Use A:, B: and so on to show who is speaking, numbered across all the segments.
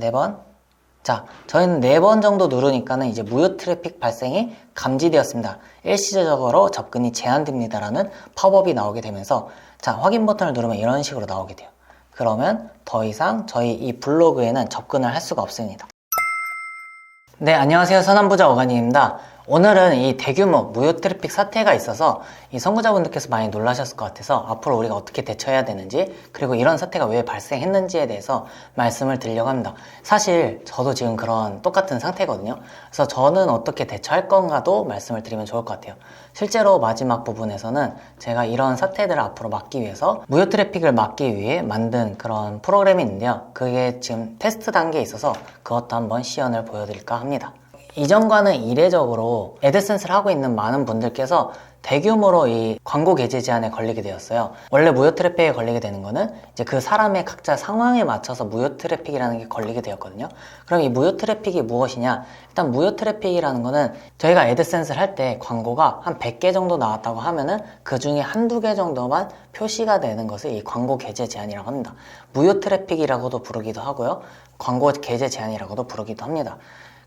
A: 4번. 자, 저희는 4번 정도 누르니까는 이제 무효 트래픽 발생이 감지되었습니다. 일시적으로 접근이 제한됩니다라는 팝업이 나오게 되면서 자, 확인 버튼을 누르면 이런 식으로 나오게 돼요. 그러면 더 이상 저희 이 블로그에는 접근을 할 수가 없습니다. 네, 안녕하세요. 선한부자 어간이입니다. 오늘은 이 대규모 무효 트래픽 사태가 있어서 이 선구자분들께서 많이 놀라셨을 것 같아서 앞으로 우리가 어떻게 대처해야 되는지, 그리고 이런 사태가 왜 발생했는지에 대해서 말씀을 드리려고 합니다. 사실 저도 지금 그런 똑같은 상태거든요. 그래서 저는 어떻게 대처할 건가도 말씀을 드리면 좋을 것 같아요. 실제로 마지막 부분에서는 제가 이런 사태들을 앞으로 막기 위해서 무효 트래픽을 막기 위해 만든 그런 프로그램이 있는데요. 그게 지금 테스트 단계에 있어서 그것도 한번 시연을 보여드릴까 합니다. 이전과는 이례적으로 애드센스를 하고 있는 많은 분들께서 대규모로 이 광고 게재 제한에 걸리게 되었어요. 원래 무효 트래픽에 걸리게 되는 거는 이제 그 사람의 각자 상황에 맞춰서 무효 트래픽이라는 게 걸리게 되었거든요. 그럼 이 무효 트래픽이 무엇이냐? 일단 무효 트래픽이라는 거는 저희가 애드센스를 할 때 광고가 한 100개 정도 나왔다고 하면은 그 중에 한두 개 정도만 표시가 되는 것을 이 광고 게재 제한이라고 합니다. 무효 트래픽이라고도 부르기도 하고요. 광고 게재 제한이라고도 부르기도 합니다.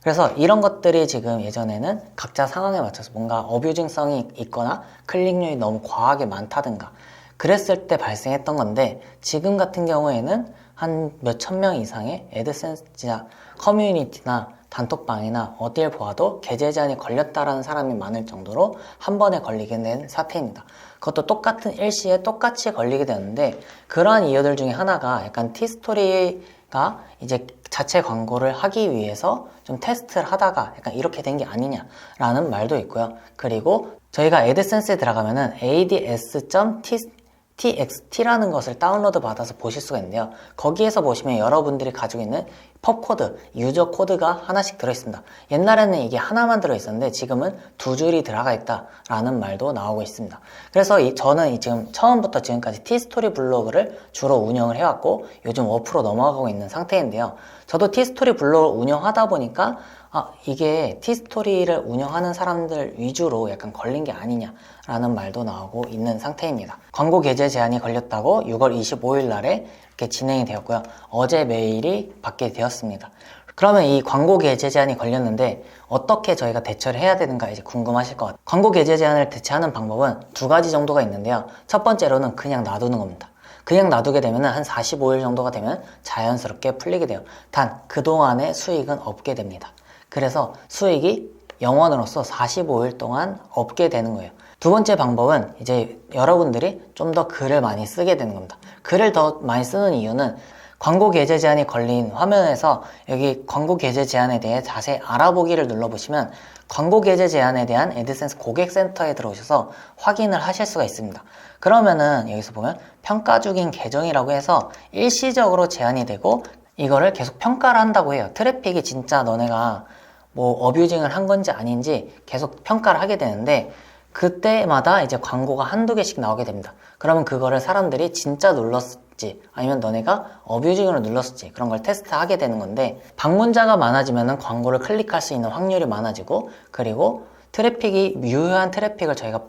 A: 그래서 이런 것들이 지금 예전에는 각자 상황에 맞춰서 뭔가 어뷰징성이 있거나 클릭률이 너무 과하게 많다든가 그랬을 때 발생했던 건데, 지금 같은 경우에는 한 몇천 명 이상의 애드센스나 커뮤니티나 단톡방이나 어딜 보아도 게재 제한이 걸렸다라는 사람이 많을 정도로 한 번에 걸리게 된 사태입니다. 그것도 똑같은 일시에 똑같이 걸리게 되었는데, 그러한 이유들 중에 하나가 약간 티스토리가 이제 자체 광고를 하기 위해서 좀 테스트를 하다가 약간 이렇게 된 게 아니냐라는 말도 있고요. 그리고 저희가 애드센스에 들어가면은 ads.txt라는 것을 다운로드 받아서 보실 수가 있는데요. 거기에서 보시면 여러분들이 가지고 있는 펍코드, 유저 코드가 하나씩 들어있습니다. 옛날에는 이게 하나만 들어있었는데 지금은 두 줄이 들어가 있다라는 말도 나오고 있습니다. 그래서 저는 지금 처음부터 지금까지 티스토리 블로그를 주로 운영을 해왔고 요즘 워프로 넘어가고 있는 상태인데요. 저도 티스토리 블로그를 운영하다 보니까 이게 티스토리를 운영하는 사람들 위주로 약간 걸린 게 아니냐라는 말도 나오고 있는 상태입니다. 광고 게재 제한이 걸렸다고 6월 25일 날에 이렇게 진행이 되었고요. 어제 메일이 받게 되었습니다. 그러면 이 광고 게재 제한이 걸렸는데 어떻게 저희가 대처를 해야 되는가 이제 궁금하실 것 같아요. 광고 게재 제한을 대처하는 방법은 두 가지 정도가 있는데요. 첫 번째로는 그냥 놔두는 겁니다. 그냥 놔두게 되면 한 45일 정도가 되면 자연스럽게 풀리게 돼요. 단 그동안의 수익은 없게 됩니다. 그래서 수익이 영원으로서 45일 동안 없게 되는 거예요. 두 번째 방법은 이제 여러분들이 좀 더 글을 많이 쓰게 되는 겁니다. 글을 더 많이 쓰는 이유는 광고 게재 제한이 걸린 화면에서 여기 광고 게재 제한에 대해 자세히 알아보기를 눌러보시면 광고 게재 제한에 대한 애드센스 고객센터에 들어오셔서 확인을 하실 수가 있습니다. 그러면은 여기서 보면 평가 중인 계정이라고 해서 일시적으로 제한이 되고 이거를 계속 평가를 한다고 해요. 트래픽이 진짜 너네가 뭐 어뷰징을 한 건지 아닌지 계속 평가를 하게 되는데 그때마다 이제 광고가 한두 개씩 나오게 됩니다. 그러면 그거를 사람들이 진짜 눌렀을지 아니면 너네가 어뷰징으로 눌렀을지 그런 걸 테스트하게 되는 건데, 방문자가 많아지면 광고를 클릭할 수 있는 확률이 많아지고, 그리고 트래픽이 유효한 트래픽을 저희가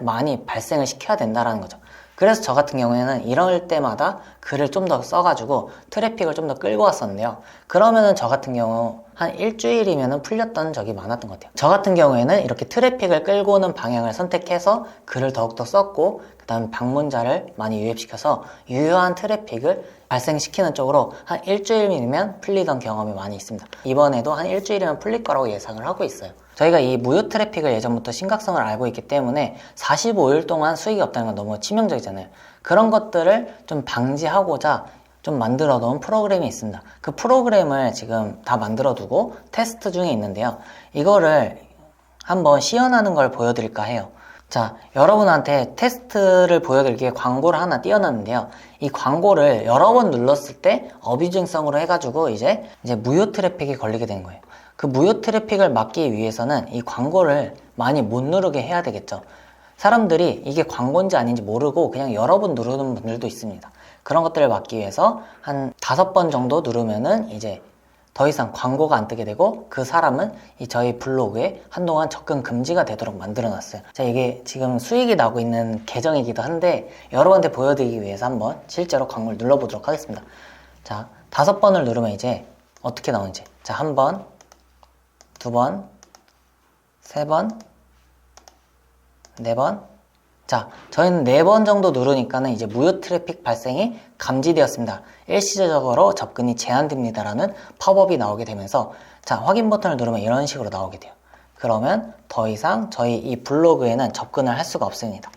A: 많이 발생을 시켜야 된다는 거죠. 그래서 저 같은 경우에는 이럴 때마다 글을 좀 더 써가지고 트래픽을 좀 더 끌고 왔었는데요. 그러면은 저 같은 경우 한 일주일이면은 풀렸던 적이 많았던 것 같아요. 저 같은 경우에는 이렇게 트래픽을 끌고 오는 방향을 선택해서 글을 더욱더 썼고, 그 다음에 방문자를 많이 유입시켜서 유효한 트래픽을 발생시키는 쪽으로 한 일주일이면 풀리던 경험이 많이 있습니다. 이번에도 한 일주일이면 풀릴 거라고 예상을 하고 있어요. 저희가 이 무효 트래픽을 예전부터 심각성을 알고 있기 때문에 45일 동안 수익이 없다는 건 너무 치명적이잖아요. 그런 것들을 좀 방지하고자 좀 만들어 놓은 프로그램이 있습니다. 그 프로그램을 지금 다 만들어 두고 테스트 중에 있는데요. 이거를 한번 시연하는 걸 보여드릴까 해요. 자, 여러분한테 테스트를 보여드리기에 광고를 하나 띄워놨는데요. 이 광고를 여러 번 눌렀을 때 어뷰징성으로 해가지고 이제 무효 트래픽이 걸리게 된 거예요. 그 무효 트래픽을 막기 위해서는 이 광고를 많이 못 누르게 해야 되겠죠. 사람들이 이게 광고인지 아닌지 모르고 그냥 여러 번 누르는 분들도 있습니다. 그런 것들을 막기 위해서 한 5번 정도 누르면은 이제 더 이상 광고가 안 뜨게 되고 그 사람은 저희 블로그에 한동안 접근 금지가 되도록 만들어놨어요. 자, 이게 지금 수익이 나고 있는 계정이기도 한데 여러분한테 보여드리기 위해서 한번 실제로 광고를 눌러보도록 하겠습니다. 자, 5번을 누르면 이제 어떻게 나오는지. 자, 한 번, 두 번, 세 번, 네 번. 자, 저희는 4번 정도 누르니까는 이제 무효 트래픽 발생이 감지되었습니다. 일시적으로 접근이 제한됩니다라는 팝업이 나오게 되면서 자, 확인 버튼을 누르면 이런 식으로 나오게 돼요. 그러면 더 이상 저희 이 블로그에는 접근을 할 수가 없습니다.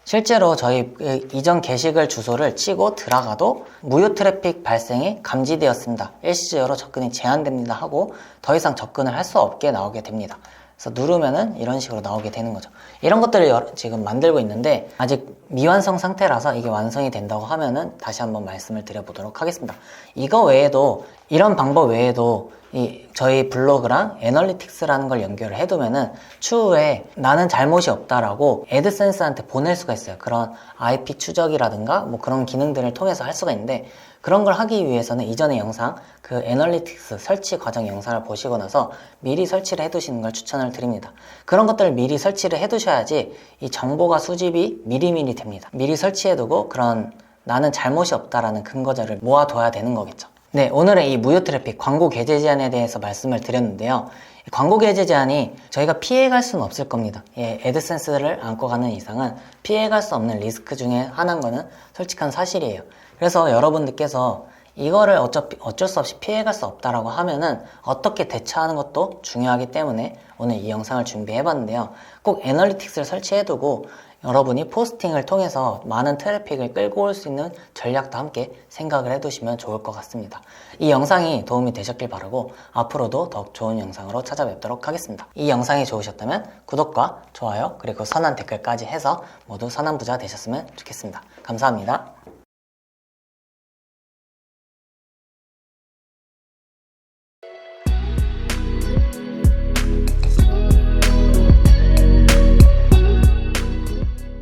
A: 실제로 저희 이전 게시글 주소를 치고 들어가도 무효 트래픽 발생이 감지되었습니다. 일시적으로 접근이 제한됩니다 하고 더 이상 접근을 할 수 없게 나오게 됩니다. 그래서 누르면은 이런 식으로 나오게 되는 거죠. 이런 것들을 지금 만들고 있는데 아직 미완성 상태라서 이게 완성이 된다고 하면은 다시 한번 말씀을 드려보도록 하겠습니다. 이거 외에도 이런 방법 외에도 저희 블로그랑 애널리틱스라는 걸 연결을 해두면은 추후에 나는 잘못이 없다라고 애드센스한테 보낼 수가 있어요. 그런 IP 추적이라든가 뭐 그런 기능들을 통해서 할 수가 있는데 그런 걸 하기 위해서는 이전의 영상 그 애널리틱스 설치 과정 영상을 보시고 나서 미리 설치를 해두시는 걸 추천을 드립니다. 그런 것들을 미리 설치를 해두셔야지 이 정보가 수집이 미리미리 됩니다. 미리 설치해두고 그런 나는 잘못이 없다라는 근거자를 모아둬야 되는 거겠죠. 네, 오늘은 이 무효 트래픽 광고 게재 제한에 대해서 말씀을 드렸는데요. 광고 게재 제한이 저희가 피해갈 수는 없을 겁니다. 예, 애드센스를 안고 가는 이상은 피해갈 수 없는 리스크 중에 하나인 거는 솔직한 사실이에요. 그래서 여러분들께서 이거를 어쩔 수 없이 피해갈 수 없다라고 하면은 어떻게 대처하는 것도 중요하기 때문에 오늘 이 영상을 준비해 봤는데요. 꼭 애널리틱스를 설치해두고 여러분이 포스팅을 통해서 많은 트래픽을 끌고 올 수 있는 전략도 함께 생각을 해두시면 좋을 것 같습니다. 이 영상이 도움이 되셨길 바라고 앞으로도 더욱 좋은 영상으로 찾아뵙도록 하겠습니다. 이 영상이 좋으셨다면 구독과 좋아요 그리고 선한 댓글까지 해서 모두 선한 부자 되셨으면 좋겠습니다. 감사합니다.